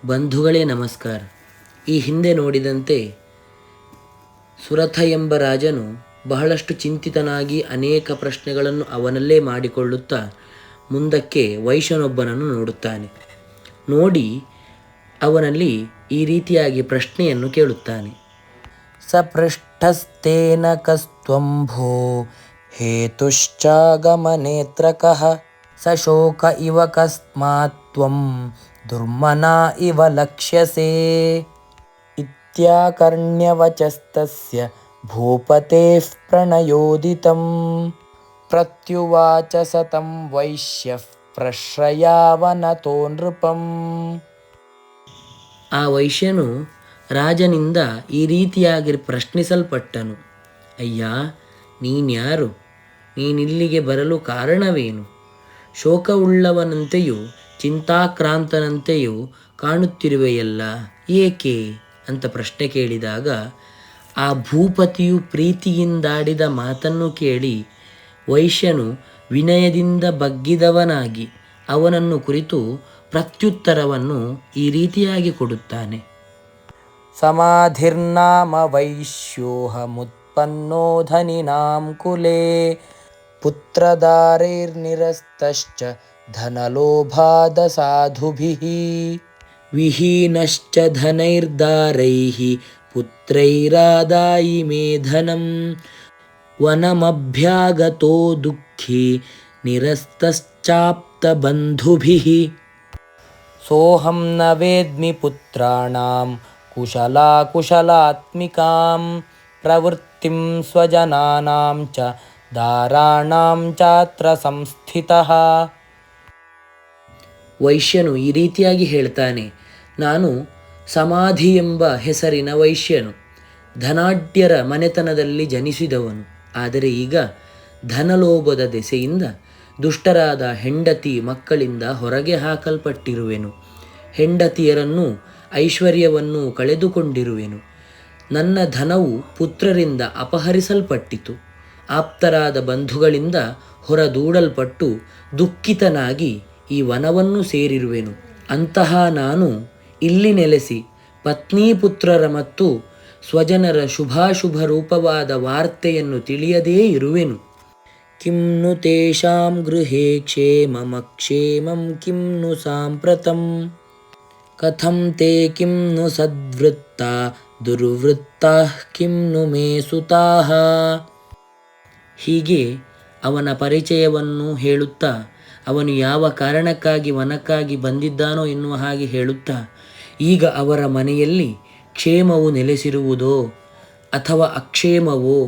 ಬಂಧುಗಳೇ ನಮಸ್ಕಾರ. ಈ ಹಿಂದೆ ನೋಡಿದಂತೆ ಸುರಥ ಎಂಬ ರಾಜನು ಬಹಳಷ್ಟು ಚಿಂತಿತನಾಗಿ ಅನೇಕ ಪ್ರಶ್ನೆಗಳನ್ನು ಅವನಲ್ಲೇ ಮಾಡಿಕೊಳ್ಳುತ್ತಾ ಮುಂದಕ್ಕೆ ವೈಶ್ಯನೊಬ್ಬನನ್ನು ನೋಡುತ್ತಾನೆ. ನೋಡಿ ಅವನಲ್ಲಿ ಈ ರೀತಿಯಾಗಿ ಪ್ರಶ್ನೆಯನ್ನು ಕೇಳುತ್ತಾನೆ. ಸಪೃಷ್ಟಸ್ತೇನ ಕಸ್ತ್ವಂಭೋ ಹೇತುಶ್ಚಾಗಮನೇತ್ರಕಃ ಸಶೋಕ ಇವ ಕಸ್ಮಾತ್ತ್ವಂ ದುರ್ಮನಾ ಇವ ಲಕ್ಷ್ಯಸೇ ಇತ್ಯಾಕರ್ಣ್ಯವಚಸ್ತಸ್ಯ ಭೂಪತೇಃ ಪ್ರಣಯೋದಿತಂ ಪ್ರತ್ಯುವಾಚ ಸತಂ ವೈಶ್ಯಃ ಪ್ರಶ್ರಯಾವನತೋ ನೃಪಂ. ಆ ವೈಶ್ಯನು ರಾಜನಿಂದ ಈ ರೀತಿಯಾಗಿ ಪ್ರಶ್ನಿಸಲ್ಪಟ್ಟನು. ಅಯ್ಯ, ನೀನ್ಯಾರು? ನೀನಿಲ್ಲಿಗೆ ಬರಲು ಕಾರಣವೇನು? ಶೋಕವುಳ್ಳವನಂತೆಯೂ ಚಿಂತಾಕ್ರಾಂತನಂತೆಯೂ ಕಾಣುತ್ತಿರುವೆಯಲ್ಲ, ಏಕೆ ಅಂತ ಪ್ರಶ್ನೆ ಕೇಳಿದಾಗ ಆ ಭೂಪತಿಯು ಪ್ರೀತಿಯಿಂದಾಡಿದ ಮಾತನ್ನು ಕೇಳಿ ವೈಶ್ಯನು ವಿನಯದಿಂದ ಬಗ್ಗಿದವನಾಗಿ ಅವನನ್ನು ಕುರಿತು ಪ್ರತ್ಯುತ್ತರವನ್ನು ಈ ರೀತಿಯಾಗಿ ಕೊಡುತ್ತಾನೆ. ಸಮಾಧಿರ್ನಾಮ ವೈಶ್ಯೋಹಮುತ್ಪನ್ನೋ ಧನಿನಾಂ ಕುಲೇ ಪುತ್ರದಾರೈರ್ನಿರಸ್ತಶ್ಚ ಧನಲೋಭಾದ ಸಾಧುಭಿಃ ವಿಹೀನಶ್ಚ ಧನೈರ್ದಾರೈಃ ಪುತ್ರೈರಾದಾಯಿ ಮೇ ಧನಂ ವನಮಭ್ಯಾಗತೋ ದುಃಖಿ ನಿರಸ್ತಶ್ಚಾಪ್ತಬಂಧುಭಿಃ ಸೋಹಂ ನ ವೇದ್ಮಿ ಪುತ್ರಾಣಾಂ ಕುಶಲಾತ್ಮಿಕಾಂ ಪ್ರವೃತ್ತಿಂ ಸ್ವಜನಾನಾಂ ಚ ದಾರಾಣಾಂ ಚಾತ್ರ ಸಂಸ್ಥಿತಃ. ವೈಶ್ಯನು ಈ ರೀತಿಯಾಗಿ ಹೇಳ್ತಾನೆ, ನಾನು ಸಮಾಧಿ ಎಂಬ ಹೆಸರಿನ ವೈಶ್ಯನು, ಧನಾಢ್ಯರ ಮನೆತನದಲ್ಲಿ ಜನಿಸಿದವನು. ಆದರೆ ಈಗ ಧನಲೋಭದ ದೆಸೆಯಿಂದ ದುಷ್ಟರಾದ ಹೆಂಡತಿ ಮಕ್ಕಳಿಂದ ಹೊರಗೆ ಹಾಕಲ್ಪಟ್ಟಿರುವೆನು. ಹೆಂಡತಿಯರನ್ನು ಐಶ್ವರ್ಯವನ್ನು ಕಳೆದುಕೊಂಡಿರುವೆನು. ನನ್ನ ಧನವು ಪುತ್ರರಿಂದ ಅಪಹರಿಸಲ್ಪಟ್ಟಿತು. ಆಪ್ತರಾದ ಬಂಧುಗಳಿಂದ ಹೊರದೂಡಲ್ಪಟ್ಟು ದುಃಖಿತನಾಗಿ ಈ ವನವನ್ನು ಸೇರಿರುವೆನು. ಅಂತಹ ನಾನು ಇಲ್ಲಿ ನೆಲೆಸಿ ಪತ್ನಿ ಪುತ್ರರ ಮತ್ತು ಸ್ವಜನರ ಶುಭಾಶುಭ ರೂಪವಾದ ವಾರ್ತೆಯನ್ನು ತಿಳಿಯದೇ ಇರುವೆನು. ಕಿಂ ನು ತೇಷಾಂ ಗೃಹೇ ಕ್ಷೇಮಮಕ್ಷೇಮಂ ಕಿಂ ನು ಸಾಂಪ್ರತಂ ಕಥಂ ತೇ ಕಿಂ ನು ಸದ್ವೃತ್ತಾ ದುರ್ವೃತ್ತಾಃ ಕಿಂ ನು ಮೇ ಸುತಾಃ. ಹೀಗೆ ಅವನ ಪರಿಚಯವನ್ನು ಹೇಳುತ್ತಾ ಅವನು ಯಾವ ಕಾರಣಕ್ಕಾಗಿ ವನಕ್ಕಾಗಿ ಬಂದಿದ್ದಾನೋ ಎನ್ನುವ ಹಾಗೆ ಹೇಳುತ್ತಾ, ಈಗ ಅವರ ಮನೆಯಲ್ಲಿ ಕ್ಷೇಮವು ನೆಲೆಸಿರುವುದೋ ಅಥವಾ ಅಕ್ಷೇಮವೋ,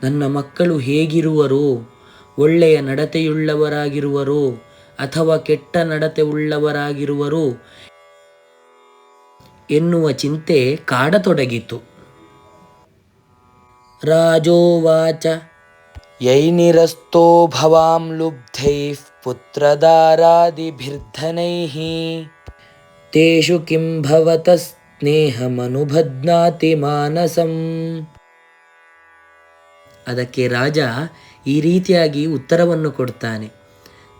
ನನ್ನ ಮಕ್ಕಳು ಹೇಗಿರುವರೋ, ಒಳ್ಳೆಯ ನಡತೆಯುಳ್ಳವರಾಗಿರುವರೋ ಅಥವಾ ಕೆಟ್ಟ ನಡತೆ ಉಳ್ಳವರಾಗಿರುವರೋ ಎನ್ನುವ ಚಿಂತೆ ಕಾಡತೊಡಗಿತು. ರಾಜೋವಾಚ ಯೈನಿರಸ್ತೋ ಭವಾಂ ಲುಬ್ಧೈಃ ಪುತ್ರದಾರಾದಿಭಿರ್ಧನೈಃ ತೇಷು ಕಿಂ ಭವತಃ ಸ್ನೇಹಮನುಬಧ್ನಾತಿ ಮಾನಸಂ. ಅದಕ್ಕೆ ರಾಜ ಈ ರೀತಿಯಾಗಿ ಉತ್ತರವನ್ನು ಕೊಡ್ತಾನೆ.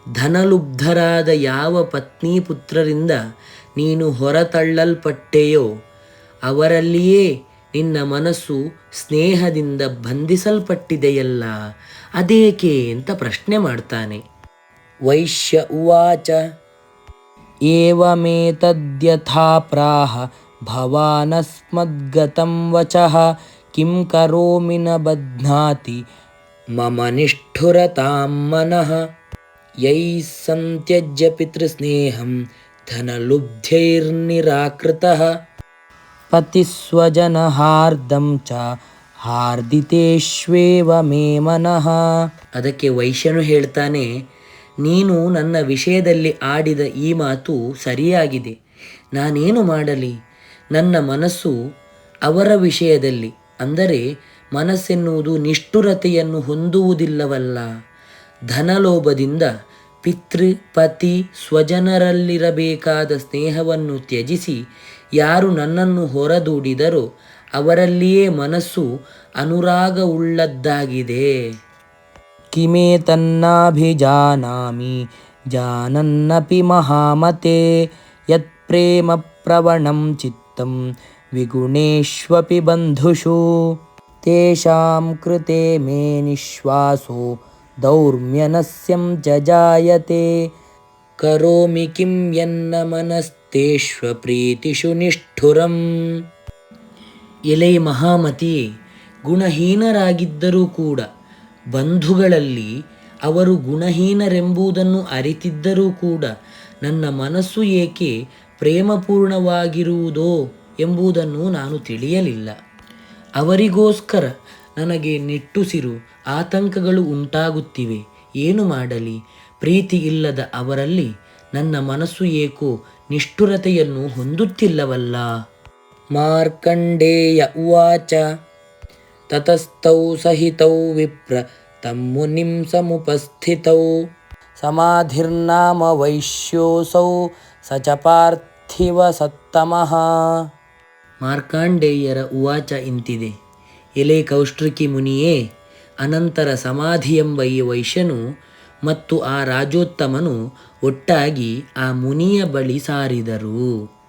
ಧನಲುಬ್ಧರಾದ ಯಾವ ಪತ್ನಿ ಪುತ್ರರಿಂದ ನೀನು ಹೊರತಳ್ಳಲ್ಪಟ್ಟೆಯೋ ಅವರಲ್ಲಿಯೇ ನಿನ್ನ ಮನಸ್ಸು ಸ್ನೇಹದಿಂದ ಬಂಧಿಸಲ್ಪಟ್ಟಿದೆಯಲ್ಲ, ಅದೇಕೆ ಅಂತ ಪ್ರಶ್ನೆ ಮಾಡ್ತಾನೆ. ವೈಶ್ಯ ಉವಾಚ ಏವಮೇತದ್ಯಥಾ ಪ್ರಾಹ ಭವಾನಸ್ಮದ್ಗತಂ ವಚಃ ಕಿಂ ಕರೋಮಿ ನ ಬಧ್ನಾತಿ ಮಮ ನಿಷ್ಠುರತಾಂ ಮನಃ ಯೈಃ ಸಂತ್ಯಜ್ಯ ಪಿತೃಸ್ನೇಹಂ ಧನಲುಬ್ಧೈರ್ನಿರಾಕೃತಃ ಪತಿಸ್ವಜನಹಾರ್ದಂ ಚ ಹಾರ್ದಿತೇಷ್ವೇವ ಮೇ ಮನಃ. ಅದಕ್ಕೆ ವೈಶ್ಯನು ಹೇಳ್ತಾನೆ, ನೀನು ನನ್ನ ವಿಷಯದಲ್ಲಿ ಆಡಿದ ಈ ಮಾತು ಸರಿಯಾಗಿದೆ. ನಾನೇನು ಮಾಡಲಿ? ನನ್ನ ಮನಸ್ಸು ಅವರ ವಿಷಯದಲ್ಲಿ, ಅಂದರೆ ಮನಸ್ಸೆನ್ನುವುದು ನಿಷ್ಠುರತೆಯನ್ನು ಹೊಂದುವುದಿಲ್ಲವಲ್ಲ. ಧನಲೋಭದಿಂದ ಪಿತೃ ಪತಿ ಸ್ವಜನರಲ್ಲಿರಬೇಕಾದ ಸ್ನೇಹವನ್ನು ತ್ಯಜಿಸಿ ಯಾರು ನನ್ನನ್ನು ಹೊರದೂಡಿದರೋ ಅವರಲ್ಲಿಯೇ ಮನಸ್ಸು ಅನುರಾಗವುಳ್ಳದ್ದಾಗಿದೆ. ಕಿಮೇತನ್ನಾಭಿಜಾನಾಮಿ ಜಾನನ್ನಪಿ ಮಹಾಮತೆ ಯತ್ ಪ್ರೇಮ ಪ್ರವಣಂ ಚಿತ್ತಂ ವಿಗುಣೇಶ್ವಪಿ ಬಂಧುಷು ತೇಷಾಂ ಕೃತೆ ಮೇ ನಿಶ್ವಾಸೋ ದೌರ್ಮ್ಯನಸ್ಯಂ ಚ ಜಾಯತೆ ಕರೋಮಿ ಕಿಂ ಯನ್ನ ಮನಸ್ತೇಷ್ವ ಪ್ರೀತಿಷು ನಿಷ್ಠುರಂ. ಎಲೈ ಮಹಾಮತಿ, ಗುಣಹೀನರಾಗಿದ್ದರೂ ಕೂಡ ಬಂಧುಗಳಲ್ಲಿ ಅವರು ಗುಣಹೀನರೆಂಬುದನ್ನು ಅರಿತಿದ್ದರೂ ಕೂಡ ನನ್ನ ಮನಸ್ಸು ಏಕೆ ಪ್ರೇಮಪೂರ್ಣವಾಗಿರುವುದೋ ಎಂಬುದನ್ನು ನಾನು ತಿಳಿಯಲಿಲ್ಲ. ಅವರಿಗೋಸ್ಕರ ನನಗೆ ನಿಟ್ಟುಸಿರು ಆತಂಕಗಳು ಉಂಟಾಗುತ್ತಿವೆ. ಏನು ಮಾಡಲಿ? ಪ್ರೀತಿ ಇಲ್ಲದ ಅವರಲ್ಲಿ ನನ್ನ ಮನಸ್ಸು ಏಕೋ ನಿಷ್ಠುರತೆಯನ್ನು ಹೊಂದುತ್ತಿಲ್ಲವಲ್ಲ. ಮಾರ್ಕಂಡೇಯ ಉವಾಚ ತತಸ್ಥೌ ಸಹಿತೌ ವಿಪ್ರ ತಂ ಮುನಿಂ ಸಮುಪಸ್ಥಿತೌ ಸಮಾಧಿರ್ನಾಮ ವೈಶ್ಯೋಸೌ ಸ ಚ ಪಾರ್ಥಿವ ಸತ್ತಮಃ. ಮಾರ್ಕಾಂಡೇಯರ ಉವಾಚ ಇಂತಿದೆ. ಎಲೆ ಕೌಷ್ಟ್ರಿಕಿ ಮುನಿಯೇ, ಅನಂತರ ಸಮಾಧಿ ಎಂಬ ಈ ವೈಶ್ಯನು ಮತ್ತು ಆ ರಾಜೋತ್ತಮನು ಒಟ್ಟಾಗಿ ಆ ಮುನಿಯ ಬಳಿ ಸಾರಿದರು.